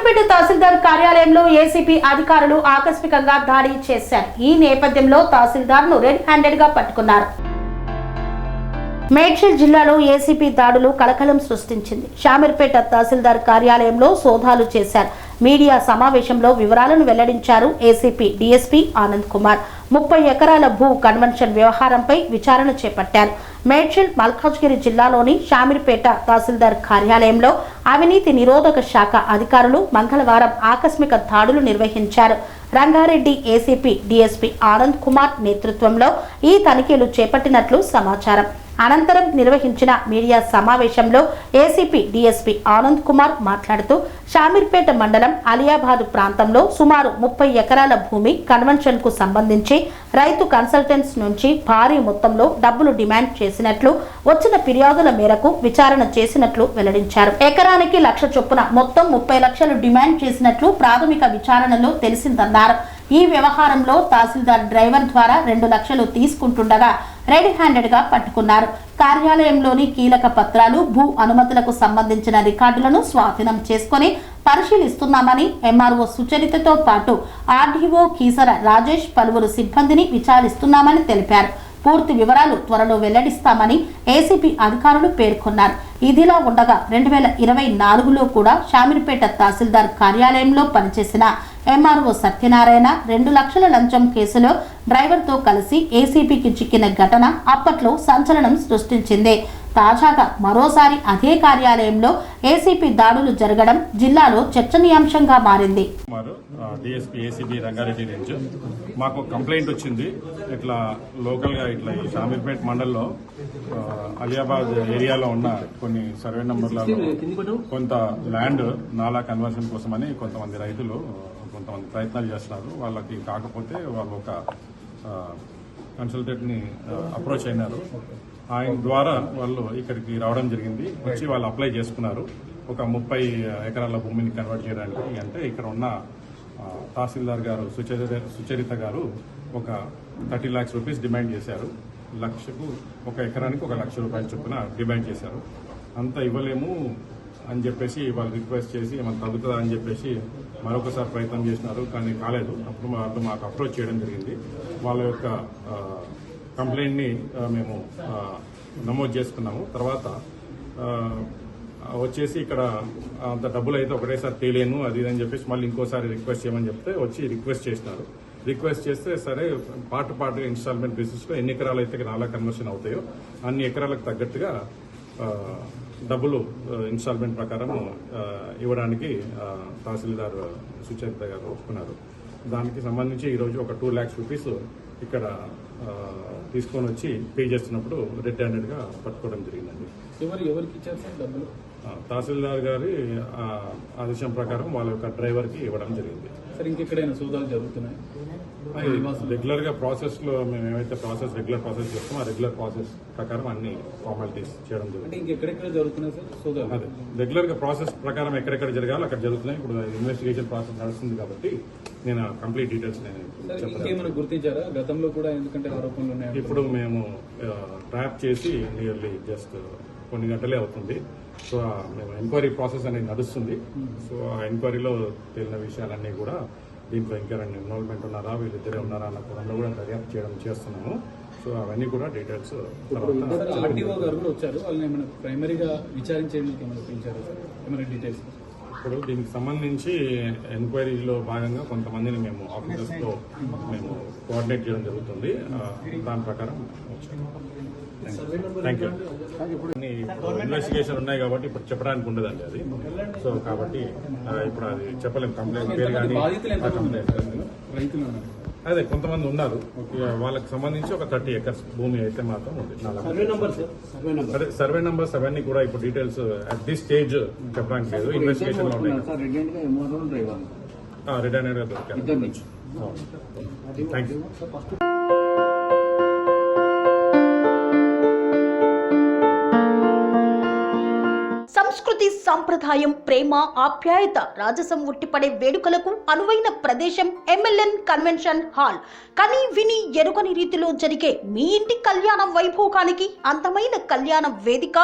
శామీర్పేట తహసీల్దార్ కార్యాలయంలో ఏసీపీ అధికారులు ఆకస్మికంగా దాడి చేశారు. ఈ నేపథ్యంలో తహసీల్దార్ను రెడ్ హ్యాండెడ్ గా పట్టుకున్నారు. మేడ్చల్ జిల్లాలో ఏసీపీ దాడులు కలకలం సృష్టించింది. శామీర్పేట తహసీల్దార్ కార్యాలయంలో సోదాలు చేశారు. మీడియా సమావేశంలో వివరాలను వెల్లడించారు ఏసీపీ డీఎస్పీ ఆనంద్ కుమార్. 30 ఎకరాల భూ కన్వెన్షన్ వ్యవహారంపై విచారణ చేపట్టారు. మేడ్చల్ మల్కాజ్గిరి జిల్లాలోని శామీర్పేట తహసీల్దార్ కార్యాలయంలో అవినీతి నిరోధక శాఖ అధికారులు మంగళవారం ఆకస్మిక దాడులు నిర్వహించారు. రంగారెడ్డి ఏసీపీ డీఎస్పీ ఆనంద్ కుమార్ నేతృత్వంలో ఈ తనిఖీలు చేపట్టినట్లు సమాచారం. అనంతరం నిర్వహించిన మీడియా సమావేశంలో ఏసీపీ డీఎస్పీ ఆనంద్ కుమార్ మాట్లాడుతూ శామీర్పేట మండలం అలియాబాద్ ప్రాంతంలో సుమారు 30 ఎకరాల భూమి కన్వెన్షన్ కు సంబంధించి రైతు కన్సల్టెంట్స్ నుంచి భారీ మొత్తంలో డబ్బులు డిమాండ్ చేసినట్లు వచ్చిన ఫిర్యాదుల మేరకు విచారణ చేసినట్లు వెల్లడించారు. ఎకరానికి 1 లక్ష చొప్పున మొత్తం 30 లక్షలు డిమాండ్ చేసినట్లు ప్రాథమిక విచారణలో తెలిసిందన్నారు. ఈ వ్యవహారంలో తహసీల్దార్ డ్రైవర్ ద్వారా 2 లక్షలు తీసుకుంటుండగా రెడ్ హ్యాండెడ్ గా పట్టుకున్నారు. కార్యాలయంలోని కీలక పత్రాలు, భూ అనుమతులకు సంబంధించిన రికార్డులను స్వాధీనం చేసుకుని పరిశీలిస్తున్నామని ఎంఆర్ఓ సుచరితతో పాటు ఆర్డీఓ కీసర రాజేష్ పలువురు సిబ్బందిని విచారిస్తున్నామని తెలిపారు. పూర్తి వివరాలు త్వరలో వెల్లడిస్తామని ఏసీపీ అధికారులు పేర్కొన్నారు. ఇదిలా ఉండగా 2024లో కూడా శామీర్పేట తహసీల్దార్ కార్యాలయంలో పనిచేసిన ఎంఆర్ఓ సత్యనారాయణ 2 లక్షల లంచం కేసులో డ్రైవర్తో కలిసి ఏసీపీకి చిక్కిన ఘటన అప్పట్లో సంచలనం సృష్టించింది. తాజాగా మరోసారి అదే కార్యాలయంలో ఏసీపీ దాడులు జరగడం జిల్లాలో చర్చనీయాంశంగా మారింది. డిఎస్పీ ఏసీబీ రంగారెడ్డి రేంజ్ మాకు కంప్లైంట్ వచ్చింది. ఇట్లా లోకల్ గా ఇట్లా ఈ శామీర్పేట మండల్లో అలియాబాద్ ఏరియాలో ఉన్న కొన్ని సర్వే నంబర్లలో కొంత ల్యాండ్ నాలా కన్వర్షన్ కోసమని కొంతమంది రైతులు కొంతమంది ప్రయత్నాలు చేస్తున్నారు. వాళ్ళకి కాకపోతే వాళ్ళు ఒక కన్సల్టెంట్ ని అప్రోచ్ అయినారు. ఆయన ద్వారా వాళ్ళు ఇక్కడికి రావడం జరిగింది. వచ్చి వాళ్ళు అప్లై చేసుకున్నారు ఒక 30 ఎకరాల భూమిని కన్వర్ట్ చేయడానికి. అంటే ఇక్కడ ఉన్న తహసీల్దార్ గారు సుచరిత గారు ఒక 30 lakhs రూపీస్ డిమాండ్ చేశారు. లక్షకు ఒక ఎకరానికి 1 లక్ష రూపాయల చొప్పున డిమాండ్ చేశారు. అంత ఇవ్వలేము అని చెప్పేసి వాళ్ళు రిక్వెస్ట్ చేసి ఏమైనా తగ్గుతుందా అని చెప్పేసి మరొకసారి ప్రయత్నం చేసినారు. కానీ కాలేదు. అప్పుడు వాళ్ళు మాకు అప్రోచ్ చేయడం జరిగింది. వాళ్ళ యొక్క కంప్లైంట్ ని మేము నమోదు చేసుకున్నాము. తర్వాత వచ్చేసి ఇక్కడ అంత డబ్బులు అయితే ఒకటేసారి తేలేను అది అని చెప్పేసి మళ్ళీ ఇంకోసారి రిక్వెస్ట్ చేయమని చెప్తే వచ్చి రిక్వెస్ట్ చేసినారు. రిక్వెస్ట్ చేస్తే సరే పార్ట్గా ఇన్స్టాల్మెంట్ బేసిస్ లో ఎన్ని ఎకరాలు అయితే నాలా కన్వర్షన్ అవుతాయో అన్ని ఎకరాలకు తగ్గట్టుగా డబ్బులు ఇన్స్టాల్మెంట్ ప్రకారం ఇవ్వడానికి తహసీల్దార్ సుచరిత గారు ఒప్పుకున్నారు. దానికి సంబంధించి ఈరోజు ఒక 2 lakhs రూపీస్ ఇక్కడ తీసుకొని వచ్చి పే చేస్తున్నప్పుడు రెడ్ హ్యాండెడ్ గా పట్టుకోవడం జరిగిందండి. ఎవరికి ఇచ్చారు సార్ డబ్బులు? తహసీల్దార్ గారి ఆదేశం ప్రకారం వాళ్ళ యొక్క డ్రైవర్ కి ఇవ్వడం జరిగింది. సార్ ఇంకెక్కడైనా సోదాలు జరుగుతున్నాయి? రెగ్యులర్ గా ప్రాసెస్ లో మేము ఏమైతే రెగ్యులర్ ప్రాసెస్ చేస్తామో ఆ రెగ్యులర్ ప్రాసెస్ ప్రకారం అన్ని ఫార్మాలిటీస్ చేయడం జరుగుతుంది. ఇంకెక్కడెక్కడ జరుగుతున్నాయి సార్ సోదాలు? అదే రెగ్యులర్ గా ప్రాసెస్ ప్రకారం ఎక్కడెక్కడ జరగాలో అక్కడ జరుగుతున్నాయి. ఇప్పుడు ఇన్వెస్టిగేషన్ ప్రాసెస్ నడుస్తుంది కాబట్టి నేను కంప్లీట్ డీటెయిల్స్ ఇంకేమైనా గుర్తించారా గతంలో కూడా? ఎందుకంటే ఆరోపణలు ఉన్నాయి. ఇప్పుడు మేము ట్రాప్ చేసి నియర్లీ జస్ట్ కొన్ని గంటలే అవుతుంది. సో మేము ఎంక్వైరీ ప్రాసెస్ అనేది నడుస్తుంది. సో ఆ ఎంక్వైరీలో తేలిన విషయాలన్నీ కూడా దీంట్లో ఇంకా ఇన్వాల్వ్మెంట్ ఉన్నారా, వీళ్ళిద్దరే ఉన్నారా అన్న కోణంలో కూడా దర్యాప్తు చేస్తున్నాము. సో అవన్నీ కూడా డీటెయిల్స్ ఆర్టీఓ గారు కూడా వచ్చారు. వాళ్ళని ఏమైనా ప్రైమరీగా విచారించేందుకు ఏమైనా పిలిచారు సార్? ఏమైనా డీటెయిల్స్? ఇప్పుడు దీనికి సంబంధించి ఎంక్వైరీలో భాగంగా కొంతమందిని మేము ఆఫీసర్స్ తో మేము కోఆర్డినేట్ చేయడం జరుగుతుంది. దాని ప్రకారం థ్యాంక్ యూ. ఇన్వెస్టిగేషన్ ఉన్నాయి కాబట్టి ఇప్పుడు చెప్పడానికి ఉండదండి అది. సో కాబట్టి ఇప్పుడు అది చెప్పలేము. కంప్లైంట్ పేరు కానీ అదే కొంతమంది ఉన్నారు. వాళ్ళకి సంబంధించి ఒక 30 acres భూమి అయితే మాత్రం ఉంది. సర్వే నంబర్స్ అవన్నీ కూడా ఇప్పుడు డీటెయిల్స్ అట్ దిస్ స్టేజ్ చెప్పడానికి లేదు. ఇన్వెస్టిగేషన్ లో ఉన్నాయి. రెడ్ హ్యాండెడ్ గా దొరికారు. Thank you. సంస్కృతి సంప్రదాయం, ప్రేమ, ఆప్యాయత, రాజసం ఉట్టిపడే వేడుకలకు అనువైన ప్రదేశం ఎంఎల్ఎన్ కన్వెన్షన్ హాల్. కని విని ఎరుగని రీతిలో జరిగే మీ ఇంటి కళ్యాణ వైభోగానికి అందమైన కళ్యాణ వేదిక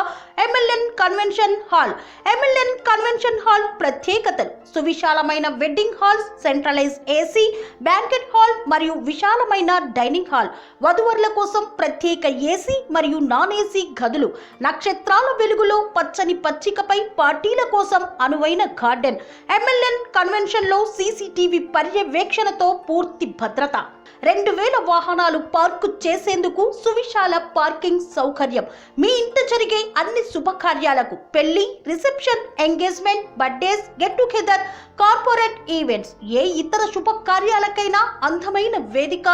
MLN convention hall. MLN convention hall ప్రత్యేకతలు: సువిశాలమైన wedding halls, centralize AC, banquet hall మరియు విశాలమైన డైనింగ్ హాల్, వధువరుల కోసం ప్రత్యేక ఏసీ మరియు నాన్ ఏసీ గదులు, నక్షత్రాల వెలుగులో పచ్చని పచ్చికపై పార్టీల కోసం అనువైన గార్డెన్. ఎంఎల్ఎన్ కన్వెన్షన్ లో సీసీటీవీ పర్యవేక్షణతో పూర్తి భద్రత. 2000 వాహనాలు పార్కు చేసేందుకు సువిశాల పార్కింగ్ సౌకర్యం. మీ ఇంట జరిగే అన్ని శుభకార్యాలకు, పెళ్లి, reception, engagement, birthdays, get together, corporate events, ఏ ఇతర శుభకార్యాలకైనా అందమైన వేదిక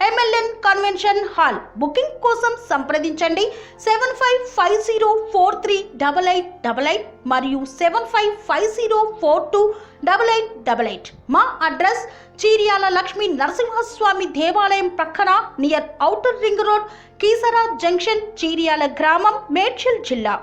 ఎంఎల్ఎన్ కన్వెన్షన్ హాల్. బుకింగ్ కోసం సంప్రదించండి 7550438888 మరియు 7550428888. మా అడ్రస్ చీర్యాల లక్ష్మీ నరసింహస్వామి దేవాలయం ప్రక్కన, near outer ring road, Keesara junction, Cheeryal గ్రామం, మేడ్చల్ జిల్లా.